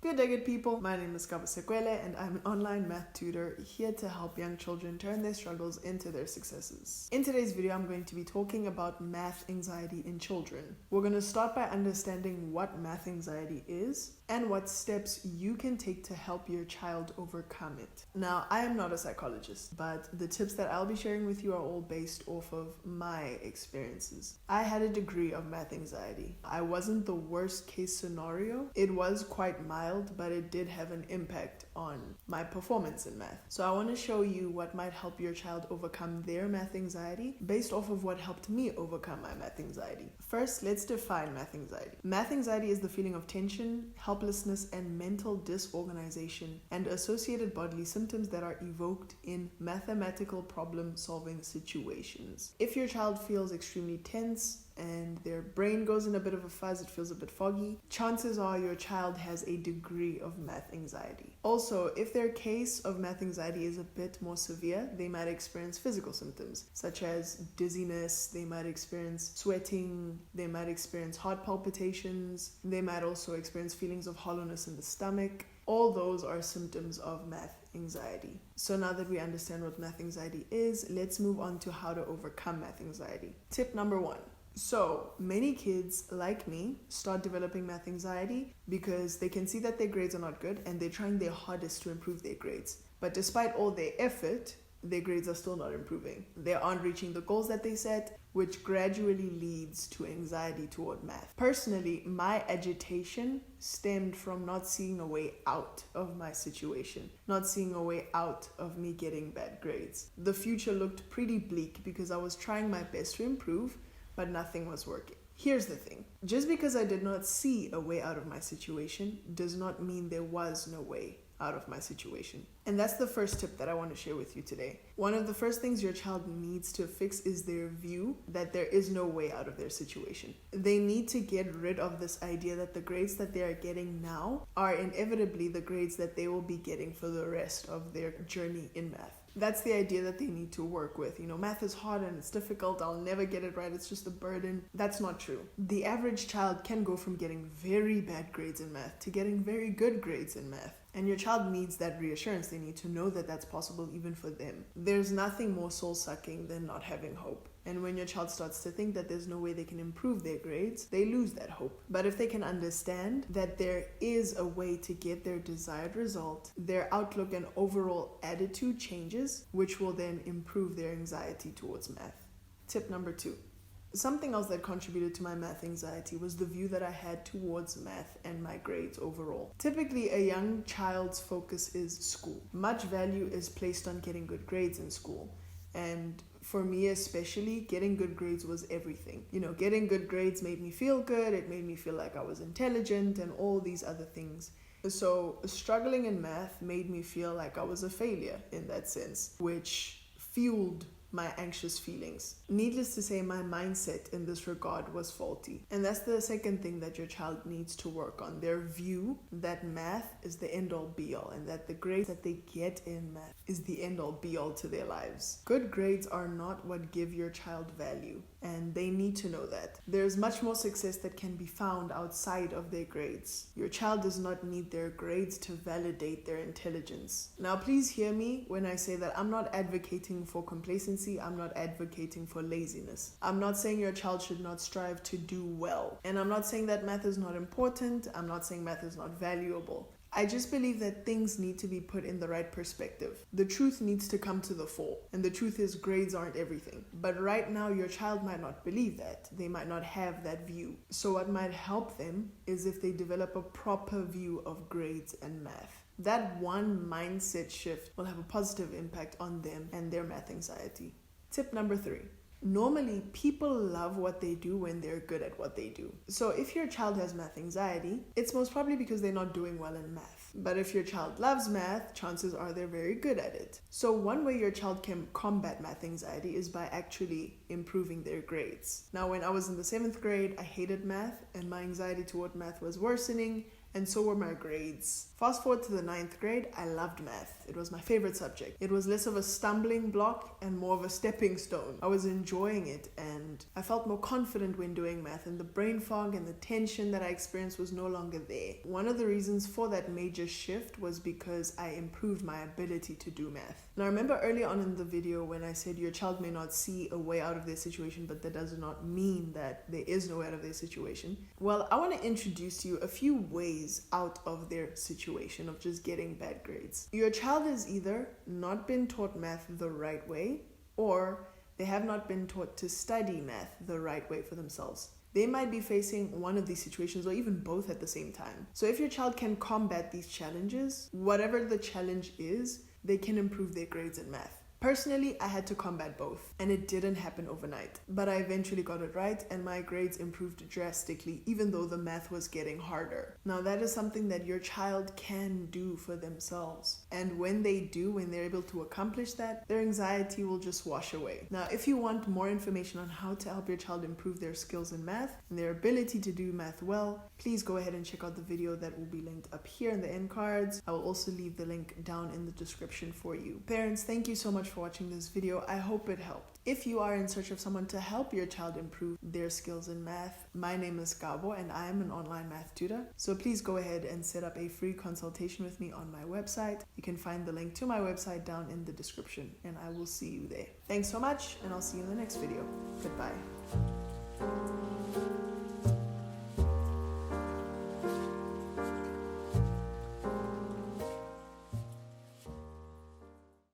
Good day, good people. My name is Kaba Sekwele and I'm an online math tutor here to help young children turn their struggles into their successes. In today's video, I'm going to be talking about math anxiety in children. We're going to start by understanding what math anxiety is and what steps you can take to help your child overcome it. Now, I am not a psychologist, but the tips that I'll be sharing with you are all based off of my experiences. I had a degree of math anxiety. I wasn't the worst case scenario. It was quite mild, but it did have an impact on my performance in math. So I want to show you what might help your child overcome their math anxiety based off of what helped me overcome my math anxiety. First, let's define math anxiety. Math anxiety is the feeling of tension, helplessness, and mental disorganization and associated bodily symptoms that are evoked in mathematical problem-solving situations. If your child feels extremely tense and their brain goes in a bit of a fuzz, it feels a bit foggy, chances are your child has a degree of math anxiety. Also, if their case of math anxiety is a bit more severe, they might experience physical symptoms such as dizziness, they might experience sweating, they might experience heart palpitations, they might also experience feelings of hollowness in the stomach. All those are symptoms of math anxiety. So now that we understand what math anxiety is, let's move on to how to overcome math anxiety. Tip number 1. So many kids like me start developing math anxiety because they can see that their grades are not good and they're trying their hardest to improve their grades. But despite all their effort, their grades are still not improving. They aren't reaching the goals that they set, which gradually leads to anxiety toward math. Personally, my agitation stemmed from not seeing a way out of my situation, not seeing a way out of me getting bad grades. The future looked pretty bleak because I was trying my best to improve, but nothing was working. Here's the thing. Just because I did not see a way out of my situation does not mean there was no way out of my situation. And that's the first tip that I want to share with you today. One of the first things your child needs to fix is their view that there is no way out of their situation. They need to get rid of this idea that the grades that they are getting now are inevitably the grades that they will be getting for the rest of their journey in math. That's the idea that they need to work with. Math is hard and it's difficult. I'll never get it right. It's just a burden. That's not true. The average child can go from getting very bad grades in math to getting very good grades in math. And your child needs that reassurance. They need to know that that's possible even for them. There's nothing more soul-sucking than not having hope. And when your child starts to think that there's no way they can improve their grades, they lose that hope. But if they can understand that there is a way to get their desired result, their outlook and overall attitude changes, which will then improve their anxiety towards math. Tip number 2. Something else that contributed to my math anxiety was the view that I had towards math and my grades overall. Typically, a young child's focus is school. Much value is placed on getting good grades in school. And for me especially, getting good grades was everything. Getting good grades made me feel good, it made me feel like I was intelligent and all these other things. So struggling in math made me feel like I was a failure in that sense, which fueled my anxious feelings. Needless to say, my mindset in this regard was faulty. And that's the second thing that your child needs to work on. Their view that math is the end-all be-all and that the grades that they get in math is the end-all be-all to their lives. Good grades are not what give your child value, and they need to know that. There's much more success that can be found outside of their grades. Your child does not need their grades to validate their intelligence. Now, please hear me when I say that I'm not advocating for complacency. I'm not advocating for laziness. I'm not saying your child should not strive to do well. And I'm not saying that math is not important. I'm not saying math is not valuable. I just believe that things need to be put in the right perspective. The truth needs to come to the fore. And the truth is grades aren't everything. But right now, your child might not believe that. They might not have that view. So what might help them is if they develop a proper view of grades and math. That one mindset shift will have a positive impact on them and their math anxiety. Tip number 3. Normally, people love what they do when they're good at what they do. So if your child has math anxiety, it's most probably because they're not doing well in math. But if your child loves math, chances are they're very good at it. So one way your child can combat math anxiety is by actually improving their grades. Now, when I was in the 7th grade, I hated math and my anxiety toward math was worsening and so were my grades. Fast forward to the 9th grade, I loved math. It was my favorite subject. It was less of a stumbling block and more of a stepping stone. I was enjoying it and I felt more confident when doing math, and the brain fog and the tension that I experienced was no longer there. One of the reasons for that major shift was because I improved my ability to do math. Now remember earlier on in the video when I said your child may not see a way out of their situation, but that does not mean that there is no way out of their situation. Well, I want to introduce to you a few ways out of their situation of just getting bad grades. Your child has either not been taught math the right way, or they have not been taught to study math the right way for themselves. They might be facing one of these situations or even both at the same time. So if your child can combat these challenges, whatever the challenge is, they can improve their grades in math. Personally, I had to combat both, and it didn't happen overnight. But I eventually got it right, and my grades improved drastically, even though the math was getting harder. Now, that is something that your child can do for themselves. And when they do, when they're able to accomplish that, their anxiety will just wash away. Now, if you want more information on how to help your child improve their skills in math and their ability to do math well, please go ahead and check out the video that will be linked up here in the end cards. I will also leave the link down in the description for you. Parents, thank you so much for watching this video. I hope it helped. If you are in search of someone to help your child improve their skills in math, my name is Gabo and I am an online math tutor. So please go ahead and set up a free consultation with me on my website. You can find the link to my website down in the description, and I will see you there. Thanks so much, and I'll see you in the next video. Goodbye.